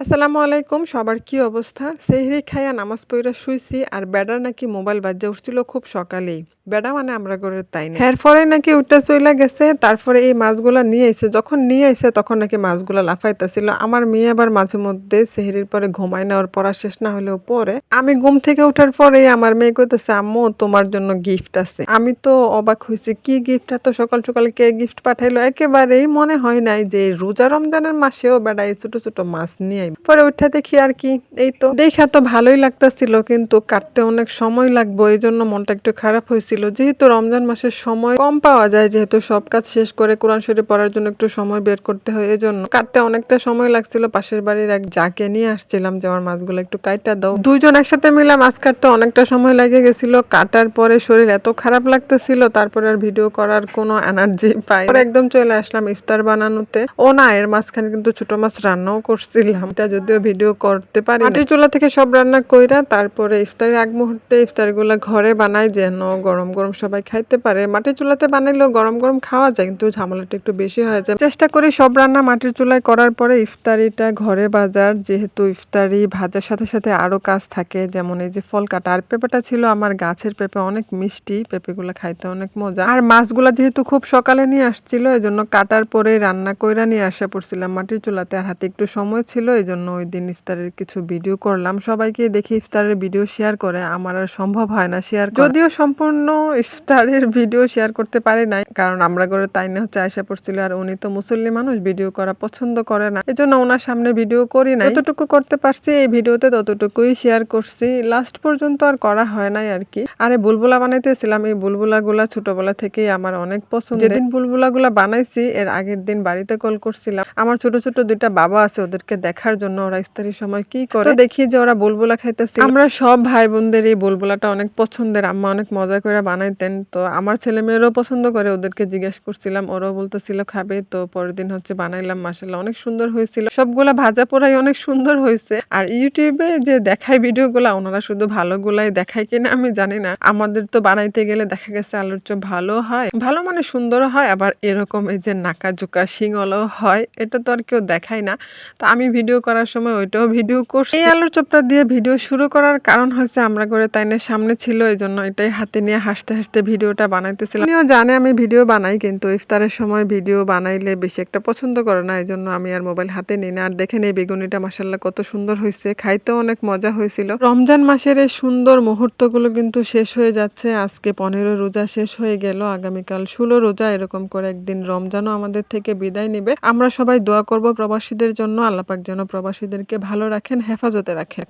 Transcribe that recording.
আসসালামু আলাইকুম। সবার কি অবস্থা? সেহরি খাইয়া নামাজ পইড়া শুইছি আর বেডার নাকি মোবাইল বাজ্যা উঠছিল খুব সকালেই। বেডা মানে আমরা ঘরের তাই না। এর পরে নাকি উইঠা চইলা গেছে। তারপরে এই মাছগুলা নিয়ে আইছে। যখন নিয়ে আইছে তখন নাকি মাছগুলা লাফাইতেছিল। আমার মেয়ে আবার মাঝে মধ্যে সেহরির পরে ঘুমায় না, ওর পড়া শেষ না হলেও পড়ে। আমি ঘুম থেকে উঠার পরেই আমার মেয়ে কইতেছে, "আম্মু তোমার জন্য গিফট আছে।" আমি তো অবাক হইছি। কি গিফট? এত সকাল, সকাল কে গিফট পাঠাইলো? একেবারেই মনে হয় নাই যে রোজা রমজানের মাসেও বেডা এই ছোট, ছোট মাছ নিয়ে আইবে। পরে উইঠা দেখি আর কি, এই তো। দেইখা তো ভালোই লাগতাছিল কিন্তু কাটতে অনেক সময় লাগবো। এজন্য মনটা একটু খারাপ হইছিল। যেহেতু রমজান মাসের সময় কম পাওয়া যায়, যেহেতু সব কাজ শেষ করে কোরআন শরীফ পড়ার জন্য একটু সময় বের করতে হয়। এজন্য কাটতে অনেকটা সময় লাগছিল। পাশের বাড়ির এক যাকে নিয়ে আসছিলাম যে আমার মাছগুলো একটু কাইটা দাও। ২ জন একসাথে মিলে মাছ কাটতে অনেকটা সময় লেগে গেছিল। কাটার পরে শরীর এত খারাপ লাগতেছিল, তারপরে আর ভিডিও করার কোনো এনার্জি পাই না। পরে একদম চলে আসলাম ইফতার বানানোতে। ও না, এর মাঝখানে কিন্তু ছোট মাছ রান্নাও করছিলাম। এটা যদিও ভিডিও করতে পারি না। মাটির চুলা থেকে সব রান্না কইরা তারপরে ইফতারের আগ মুহূর্তে ইফতারগুলা ঘরে বানাই যেন গরম, গরম সবাই খাইতে পারে। মাটির চুলাতে বানাইলেও গরম, গরম খাওয়া যায় কিন্তু ঝামেলাটা একটু বেশি হয়ে যায়। চেষ্টা করি সব রান্না মাটির চুলায় করার পরে ইফতারিটা ঘরে ভাজার। যেহেতু ইফতারি ভাজার সাথে, সাথে আরো কাজ থাকে, যেমন এই যে ফল কাটা। আর পেঁপেটা ছিল আমার গাছের পেঁপে, অনেক মিষ্টি। পেঁপেগুলা খাইতে অনেক মজা। আর মাছগুলা যেহেতু খুব সকালে নিয়ে আসছিল, এজন্য কাটার পরেই রান্না কইরা নিয়ে আসা পড়ছিলাম মাটির চুলাতে। আর হাতে একটু সময় ছিল, এজন্য ওইদিন ইফতারের কিছু ভিডিও করলাম। সবাইকে দেখি ইফতারের ভিডিও শেয়ার করে। আমার আর সম্ভব হয় না শেয়ার করা। যদিও সম্পূর্ণ ইফতারের ভিডিও শেয়ার করতে পারি নাই, কারণ আমরা ঘরে তাইনে হচ্ছে আইসা পড়ছিল। আর উনি তো মুসল্লি মানুষ, ভিডিও করা পছন্দ করে না। এজন্য ওনার সামনে ভিডিও করি নাই। যতটুকু করতে পারছি এই ভিডিওতে ততটুকুই শেয়ার করছি। লাস্ট পর্যন্ত আর করা হয় নাই আর কি। আরে বুলবুলা বানাইতেছিলাম। এই বুলবুলাগুলা ছোটবেলা থেকেই আমার অনেক পছন্দ। যেদিন বুলবুলাগুলা বানাইছি এর আগের দিন বাড়িতে কল করছিলাম। আমার ছোট, ছোট ২ টা বাবা আছে, ওদেরকে দেখার জন্য ওরা ইফতারির সময় কি করে। তো দেখি যে ওরা বুলবুলা খাইতেছে। আমরা সব ভাই বোনদের এই বুলবুলাটা অনেক পছন্দের। আম্মা অনেক মজা করে বানাইতেন। তো আমার ছেলে মেয়েরাও পছন্দ করে। ওদেরকে জিজ্ঞেস করছিলাম, ওরাও বলতেছিল খাবে। তো পরের দিন হচ্ছে বানাইলাম। মাশাআল্লাহ অনেক সুন্দর হয়েছিল। সবগুলা ভাজা পোড়াই অনেক সুন্দর হয়েছে। আর ইউটিউবে যে দেখায় ভিডিওগুলা, ওনারা শুধু ভালোগুলাই দেখায় কিনা আমি জানি না। আমাদের তো বানাইতে গেলে দেখা গেছে আলুর চপ ভালো হয়, ভালো মানে সুন্দরও হয়, আবার এরকম এই যে নাকাজুকা শিংওয়ালাও হয়। এটা তো আর কেউ দেখায় না। তো আমি ভিডিও করার সময় ওইটাও ভিডিও করছি। এই আলুর চপটা দিয়ে ভিডিও শুরু করার কারণ হচ্ছে আমরা করে তাইনের সামনে ছিল, এজন্য এটাই হাতে নিয়ে হাসতে, হাসতে ভিডিওটা বানাইতেছিলাম। উনিও জানে আমি ভিডিও বানাই, কিন্তু ইফতারের সময় ভিডিও বানাইলে বেশি একটা পছন্দ করে না। এজন্য আমি আর মোবাইল হাতে নিই না। আর দেখেন এই বেগুনিটা মাশাআল্লাহ কত সুন্দর হইছে। খাইতেও অনেক মজা হয়েছিল। রমজান মাসের এই সুন্দর মুহূর্তগুলো কিন্তু শেষ হয়ে যাচ্ছে। আজকে ১৫ রোজা শেষ হয়ে গেল। আগামীকাল ১৬ রোজা। এরকম করে একদিন রমজানও আমাদের থেকে বিদায় নিবে। আমরা সবাই দোয়া করব প্রবাসীদের জন্য। আল্লাহ পাক যেন প্রবাসীদেরকে ভালো রাখেন, হেফাজতে রাখেন।